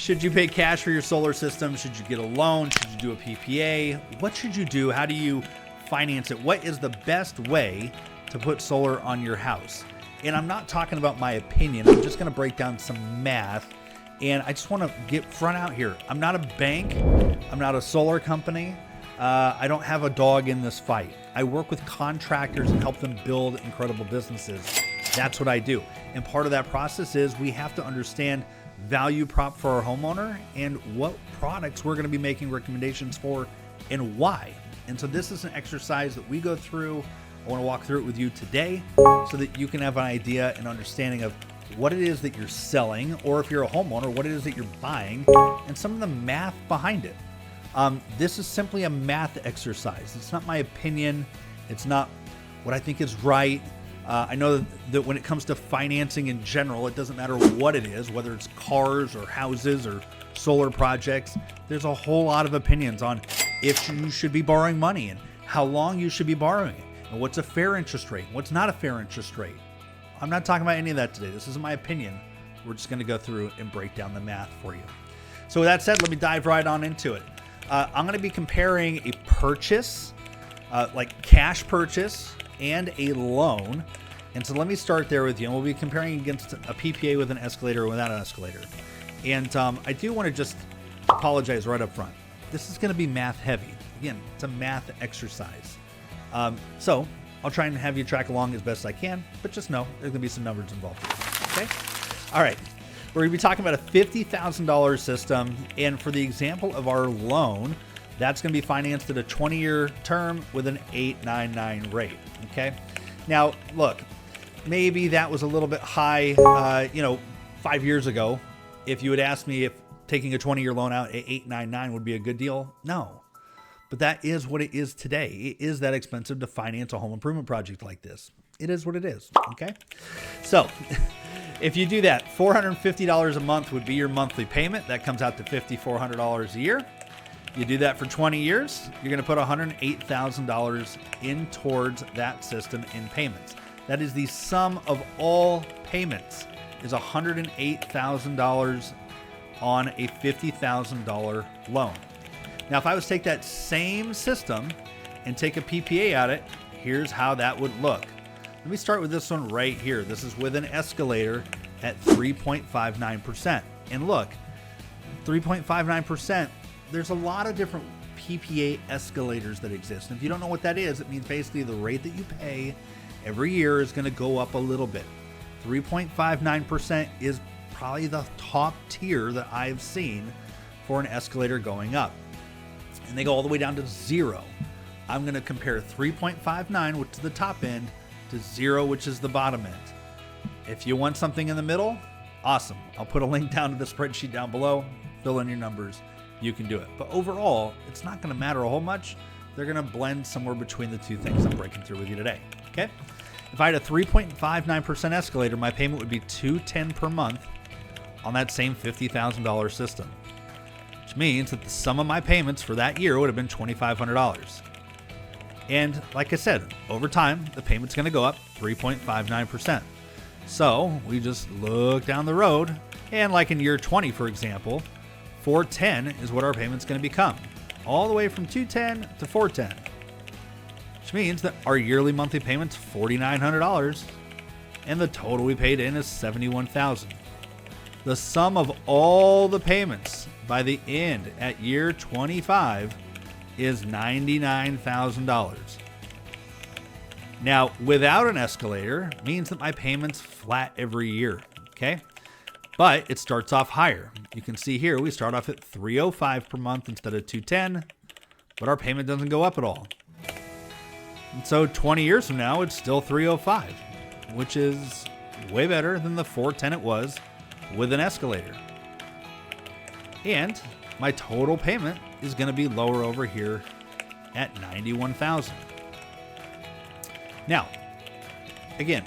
Should you pay cash for your solar system? Should you get a loan? Should you do a PPA? What should you do? How do you finance it? What is the best way to put solar on your house? And I'm not talking about my opinion. I'm just going to break down some math. And I just want to get front out here. I'm not a bank. I'm not a solar company. I don't have a dog in this fight. I work with contractors and help them build incredible businesses. That's what I do. And part of that process is we have to understand value prop for our homeowner and what products we're going to be making recommendations for and why. And so this is an exercise that we go through. I want to walk through it with you today so that you can have an idea and understanding of what it is that you're selling, or if you're a homeowner, what it is that you're buying, and some of the math behind it. This is simply a math exercise. It's not my opinion. It's not what I think is right. I know that when it comes to financing in general, it doesn't matter what it is, whether it's cars or houses or solar projects. There's a whole lot of opinions on if you should be borrowing money and how long you should be borrowing it, and what's a fair interest rate, what's not a fair interest rate. I'm not talking about any of that today. This isn't my opinion. We're just going to go through and break down the math for you. So with that said, let me dive right on into it. I'm going to be comparing a purchase, like cash purchase, and a loan. And so let me start there with you. And we'll be comparing against a PPA with an escalator or without an escalator. And I do want to just apologize right up front. This is going to be math heavy. Again, it's a math exercise. So I'll try and have you track along as best I can, but just know there's going to be some numbers involved here. Okay? All right. We're going to be talking about a $50,000 system. And for the example of our loan, that's going to be financed at a 20-year term with an 8.99 rate. Okay? Now, look, maybe that was a little bit high, 5 years ago. If you had asked me if taking a 20-year loan out at 8.99 would be a good deal, no. But that is what it is today. It is that expensive to finance a home improvement project like this. It is what it is, okay? So if you do that, $450 a month would be your monthly payment. That comes out to $5,400 a year. You do that for 20 years, you're going to put $108,000 in towards that system in payments. That is the sum of all payments, is $108,000 on a $50,000 loan. Now, if I was to take that same system and take a PPA at it, here's how that would look. Let me start with this one right here. This is with an escalator at 3.59%. And look, 3.59%, there's a lot of different PPA escalators that exist. And if you don't know what that is, it means basically the rate that you pay every year is going to go up a little bit. 3.59% is probably the top tier that I've seen for an escalator going up. And they go all the way down to 0. I'm going to compare 3.59, which is the top end, to 0, which is the bottom end. If you want something in the middle, awesome. I'll put a link down to the spreadsheet down below. Fill in your numbers. You can do it. But overall, it's not going to matter a whole much. They're going to blend somewhere between the two things I'm breaking through with you today. Okay? If I had a 3.59% escalator, my payment would be $210 per month on that same $50,000 system. Which means that the sum of my payments for that year would have been $2,500. And like I said, over time, the payment's going to go up 3.59%. So we just look down the road, and like in year 20, for example, $410 is what our payment's going to become, all the way from $210 to $410, which means that our yearly monthly payment's $4,900, and the total we paid in is $71,000. The sum of all the payments by the end at year 25 is $99,000. Now, without an escalator means that my payment's flat every year, okay? But it starts off higher. You can see here we start off at $305 per month instead of $210, but our payment doesn't go up at all. And so 20 years from now, it's still $305, which is way better than the $410 it was with an escalator. And my total payment is going to be lower over here at $91,000. Now, again,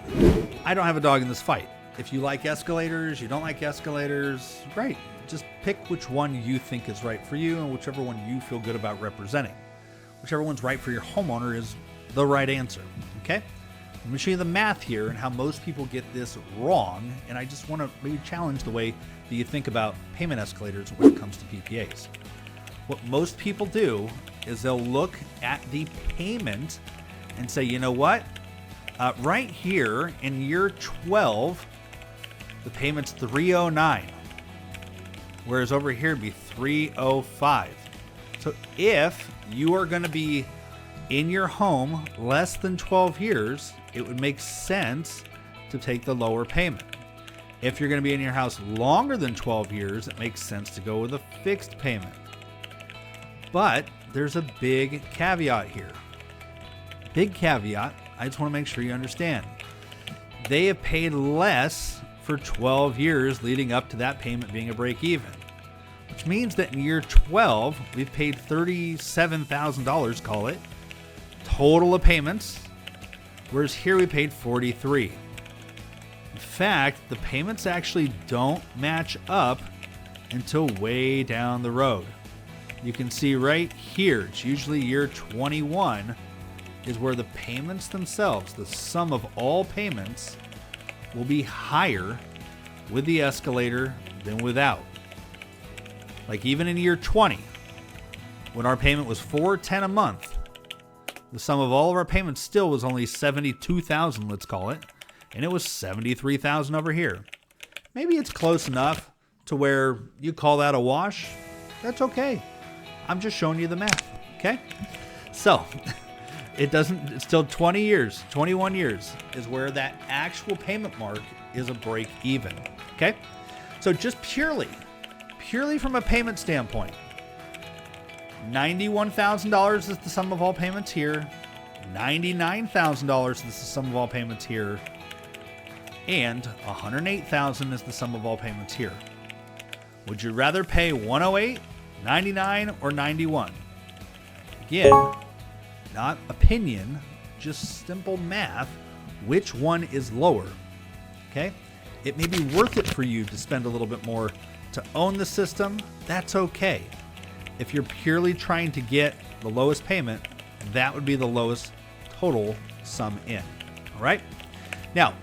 I don't have a dog in this fight. If you like escalators, you don't like escalators, great. Just pick which one you think is right for you and whichever one you feel good about representing. Whichever one's right for your homeowner is the right answer, okay? Let me show you the math here and how most people get this wrong. And I just want to maybe challenge the way that you think about payment escalators when it comes to PPAs. What most people do is they'll look at the payment and say, you know what? Right here in year 12, the payment's $309. Whereas over here it'd be $305. So if you are going to be in your home less than 12 years, it would make sense to take the lower payment. If you're going to be in your house longer than 12 years, it makes sense to go with a fixed payment. But there's a big caveat here. Big caveat, I just want to make sure you understand. They have paid less for 12 years leading up to that payment being a break even, which means that in year 12, we've paid $37,000, call it, total of payments, whereas here we paid $43,000. In fact, the payments actually don't match up until way down the road. You can see right here, it's usually year 21 is where the payments themselves, the sum of all payments, will be higher with the escalator than without. Like even in year 20, when our payment was $410 a month, the sum of all of our payments still was only $72,000, let's call it, and it was $73,000 over here. Maybe it's close enough to where you call that a wash. That's okay. I'm just showing you the math, okay? So it's still 20 years, 21 years is where that actual payment mark is a break even, okay? So just purely from a payment standpoint, $91,000 is the sum of all payments here, $99,000 is the sum of all payments here, and $108,000 is the sum of all payments here. Would you rather pay $108, $99, or $91? Again, not opinion, just simple math. Which one is lower? Okay? It may be worth it for you to spend a little bit more to own the system. That's okay. If you're purely trying to get the lowest payment, that would be the lowest total sum in. All right? Now,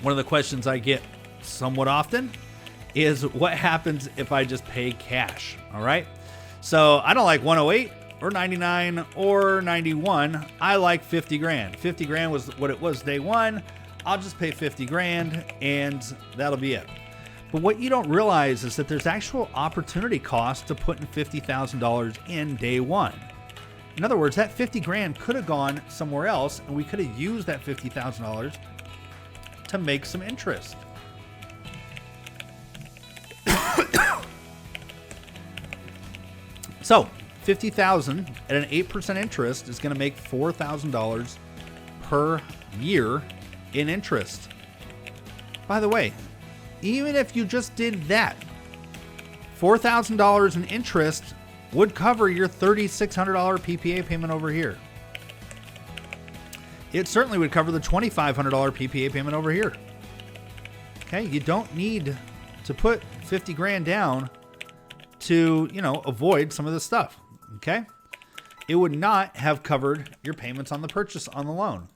one of the questions I get somewhat often is what happens if I just pay cash? All right? So I don't like 108 or 99 or 91. I like 50 grand. 50 grand was what it was day one. I'll just pay 50 grand and that'll be it. But what you don't realize is that there's actual opportunity cost to putting $50,000 in day one. In other words, that 50 grand could have gone somewhere else and we could have used that $50,000 to make some interest. So $50,000 at an 8% interest is going to make $4,000 per year in interest. By the way, even if you just did that, $4,000 in interest would cover your $3,600 PPA payment over here. It certainly would cover the $2,500 PPA payment over here. Okay, you don't need to put 50 grand down to, avoid some of this stuff. Okay, it would not have covered your payments on the purchase on the loan.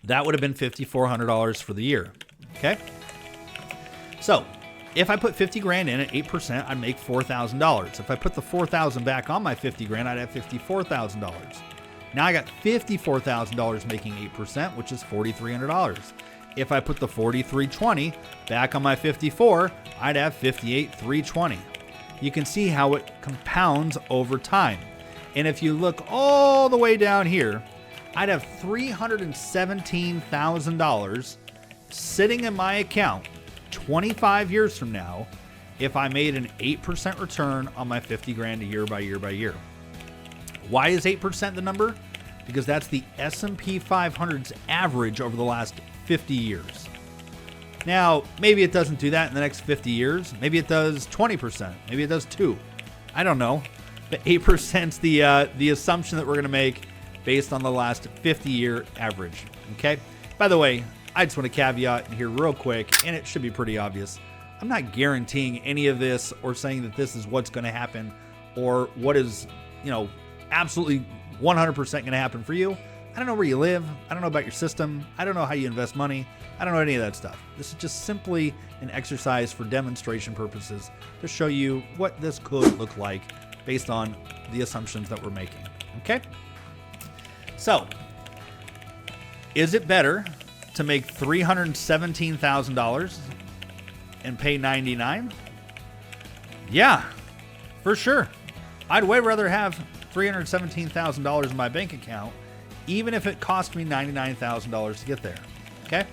That would have been $5,400 for the year. Okay, so if I put 50 grand in at 8%, I'd make $4,000. If I put the $4,000 back on my 50 grand, I'd have $54,000. Now I got $54,000 making 8%, which is $4,300. If I put the $4,320 back on my 54, I'd have $58,320. You can see how it compounds over time. And if you look all the way down here, I'd have $317,000 sitting in my account 25 years from now if I made an 8% return on my 50 grand a year by year by year. Why is 8% the number? Because that's the S&P 500's average over the last 50 years. Now, maybe it doesn't do that in the next 50 years. Maybe it does 20%. Maybe it does 2%. I don't know. But 8% is the assumption that we're going to make based on the last 50-year average. Okay? By the way, I just want to caveat here real quick, and it should be pretty obvious. I'm not guaranteeing any of this or saying that this is what's going to happen or what is, absolutely 100% going to happen for you. I don't know where you live. I don't know about your system. I don't know how you invest money. I don't know any of that stuff. This is just simply an exercise for demonstration purposes to show you what this could look like based on the assumptions that we're making. Okay? So, is it better to make $317,000 and pay $99,000? Yeah, for sure. I'd way rather have $317,000 in my bank account, even if it cost me $99,000 to get there. Okay?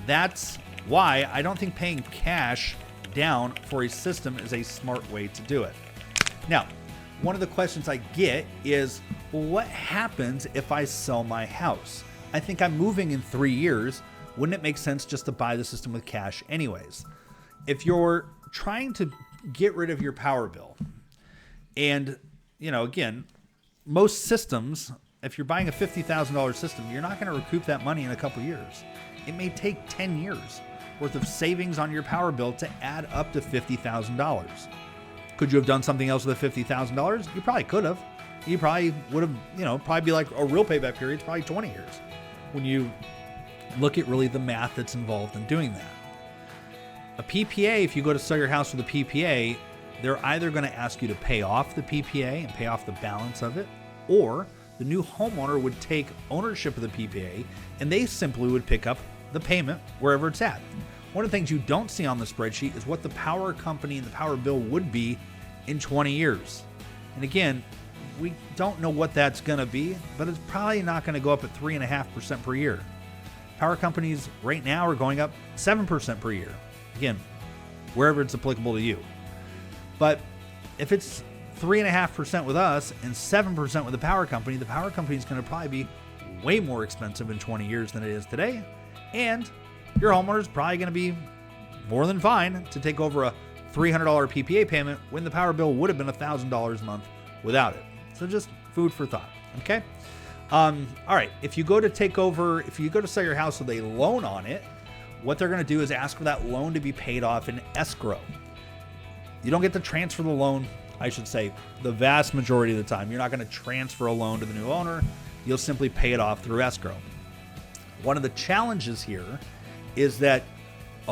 That's why I don't think paying cash down for a system is a smart way to do it. Now, one of the questions I get is, well, what happens if I sell my house? I think I'm moving in 3 years. Wouldn't it make sense just to buy the system with cash anyways? If you're trying to get rid of your power bill, and, again, most systems, if you're buying a $50,000 system, you're not going to recoup that money in a couple years. It may take 10 years worth of savings on your power bill to add up to $50,000. Could you have done something else with the $50,000? You probably could have. You probably would have, probably be like a real payback period, probably 20 years. When you look at really the math that's involved in doing that. A PPA, if you go to sell your house with a PPA, they're either going to ask you to pay off the PPA and pay off the balance of it, or the new homeowner would take ownership of the PPA and they simply would pick up the payment wherever it's at. One of the things you don't see on the spreadsheet is what the power company and the power bill would be in 20 years. And again, we don't know what that's going to be, but it's probably not going to go up at 3.5% per year. Power companies right now are going up 7% per year. Again, wherever it's applicable to you. But if it's 3.5% with us and 7% with the power company is going to probably be way more expensive in 20 years than it is today. And your homeowner is probably going to be more than fine to take over a $300 PPA payment when the power bill would have been $1,000 a month without it. So just food for thought. Okay. All right. If you go to sell your house with a loan on it, what they're going to do is ask for that loan to be paid off in escrow. You don't get to transfer the loan. I should say the vast majority of the time, you're not going to transfer a loan to the new owner. You'll simply pay it off through escrow. One of the challenges here is that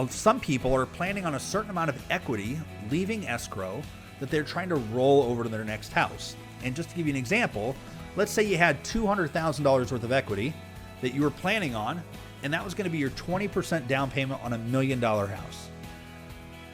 some people are planning on a certain amount of equity leaving escrow that they're trying to roll over to their next house. And just to give you an example, let's say you had $200,000 worth of equity that you were planning on, and that was going to be your 20% down payment on $1 million house.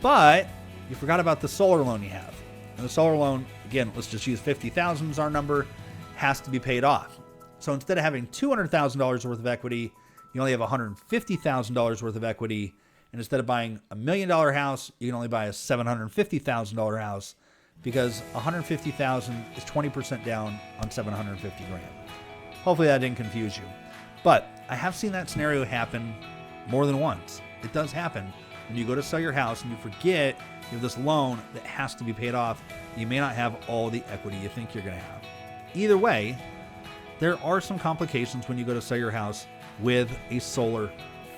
But you forgot about the solar loan you have. And the solar loan, again, let's just use $50,000 as our number, has to be paid off. So instead of having $200,000 worth of equity, you only have $150,000 worth of equity. And instead of buying $1 million house, you can only buy a $750,000 house because $150,000 is 20% down on $750,000. Hopefully that didn't confuse you. But I have seen that scenario happen more than once. It does happen when you go to sell your house and you forget you have this loan that has to be paid off. You may not have all the equity you think you're going to have. Either way, there are some complications when you go to sell your house with a solar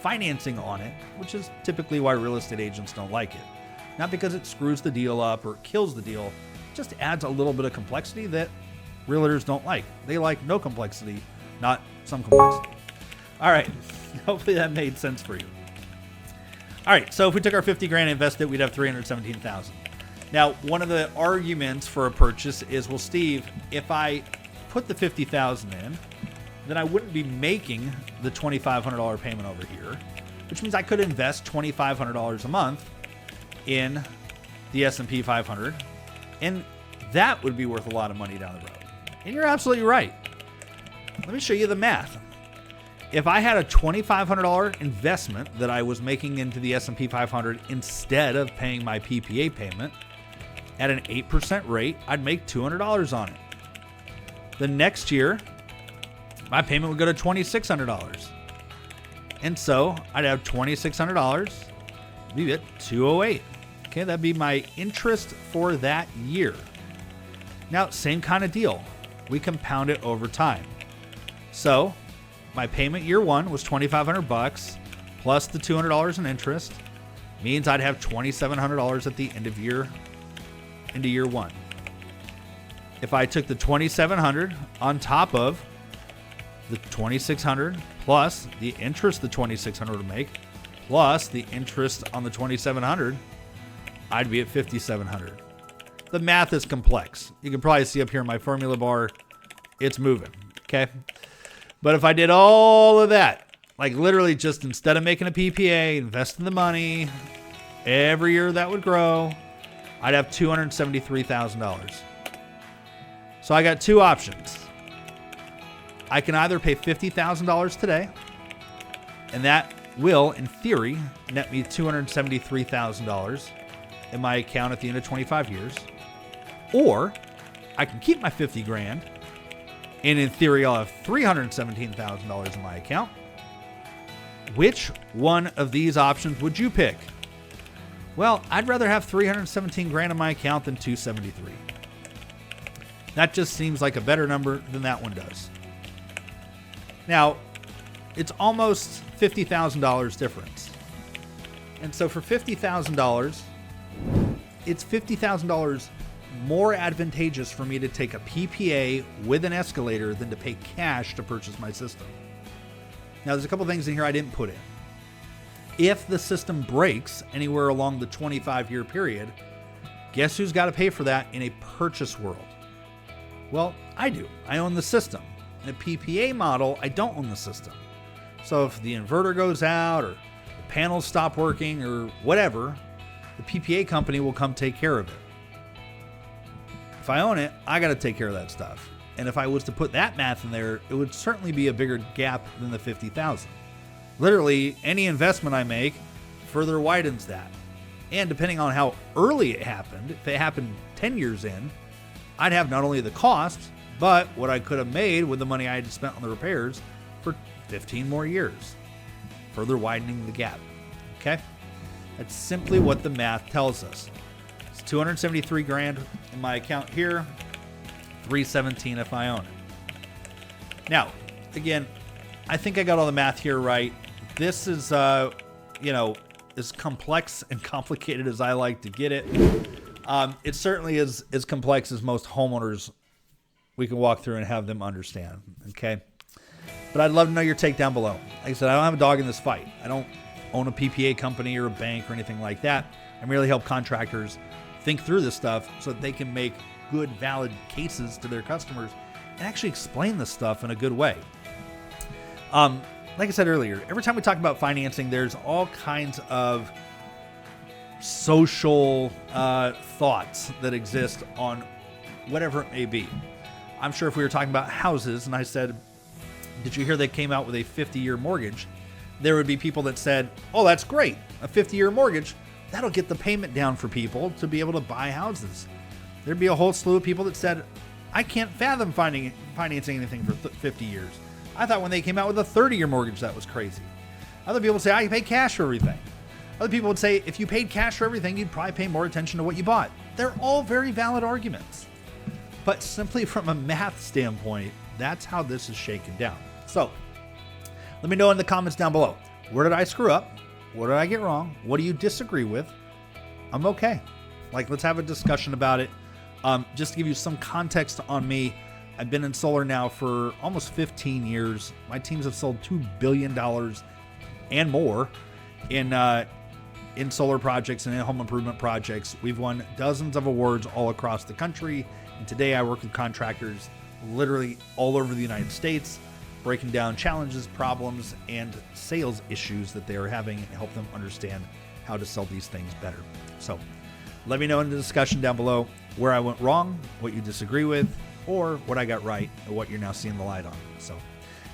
financing on it, which is typically why real estate agents don't like it. Not because it screws the deal up or kills the deal, it just adds a little bit of complexity that realtors don't like. They like no complexity, not some complexity. All right, hopefully that made sense for you. All right, so if we took our $50,000 and invested, we'd have $317,000. Now, one of the arguments for a purchase is, well, Steve, if I put the $50,000 in, then I wouldn't be making the $2,500 payment over here, which means I could invest $2,500 a month in the S&P 500, and that would be worth a lot of money down the road. And you're absolutely right. Let me show you the math. If I had a $2,500 investment that I was making into the S&P 500 instead of paying my PPA payment at an 8% rate, I'd make $200 on it. The next year, my payment would go to $2,600. And so I'd have $2,600, leave it $208. Okay, that'd be my interest for that year. Now, same kind of deal. We compound it over time. So my payment year one was $2,500 plus the $200 in interest means I'd have $2,700 at the end of year one. If I took the $2,700 on top of the $2,600 plus the interest the $2,600 would make plus the interest on the $2,700, I'd be at $5,700. The math is complex. You can probably see up here in my formula bar, it's moving, okay? But if I did all of that, like literally just instead of making a PPA, invest in the money, every year that would grow, I'd have $273,000. So I got two options. I can either pay $50,000 today, and that will, in theory, net me $273,000 in my account at the end of 25 years. Or I can keep my 50 grand, and in theory, I'll have $317,000 in my account. Which one of these options would you pick? Well, I'd rather have 317 grand in my account than 273. That just seems like a better number than that one does. Now, it's almost $50,000 difference. And so for $50,000, it's $50,000 more advantageous for me to take a PPA with an escalator than to pay cash to purchase my system. Now, there's a couple things in here I didn't put in. If the system breaks anywhere along the 25-year period, guess who's got to pay for that in a purchase world? Well, I do. I own the system. In a PPA model, I don't own the system. So if the inverter goes out or the panels stop working or whatever, the PPA company will come take care of it. If I own it, I got to take care of that stuff. And if I was to put that math in there, it would certainly be a bigger gap than the $50,000. Literally, any investment I make further widens that. And depending on how early it happened, if it happened 10 years in, I'd have not only the cost, but what I could have made with the money I had spent on the repairs for 15 more years, further widening the gap. Okay? That's simply what the math tells us. It's 273 grand in my account here, 317 if I own it. Now, again, I think I got all the math here right. This is, as complex and complicated as I like to get it. It certainly is as complex as most homeowners we can walk through and have them understand, okay? But I'd love to know your take down below. Like I said, I don't have a dog in this fight. I don't own a PPA company or a bank or anything like that. I merely help contractors think through this stuff so that they can make good, valid cases to their customers and actually explain this stuff in a good way. Like I said earlier, every time we talk about financing, there's all kinds of social thoughts that exist on whatever it may be. I'm sure if we were talking about houses and I said, did you hear they came out with a 50-year mortgage? There would be people that said, oh, that's great. A 50-year mortgage, that'll get the payment down for people to be able to buy houses. There'd be a whole slew of people that said, I can't fathom financing anything for 50 years. I thought when they came out with a 30-year mortgage, that was crazy. Other people would say, I pay cash for everything. Other people would say, if you paid cash for everything, you'd probably pay more attention to what you bought. They're all very valid arguments. But simply from a math standpoint, that's how this is shaken down. So let me know in the comments down below. Where did I screw up? What did I get wrong? What do you disagree with? I'm okay. Let's have a discussion about it. Just to give you some context on me, I've been in solar now for almost 15 years. My teams have sold $2 billion and more in solar projects and in home improvement projects. We've won dozens of awards all across the country. And today I work with contractors literally all over the United States, breaking down challenges, problems, and sales issues that they are having and help them understand how to sell these things better. So let me know in the discussion down below where I went wrong, what you disagree with, or what I got right, or what you're now seeing the light on. So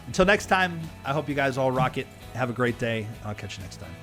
until next time, I hope you guys all rock it. Have a great day. I'll catch you next time.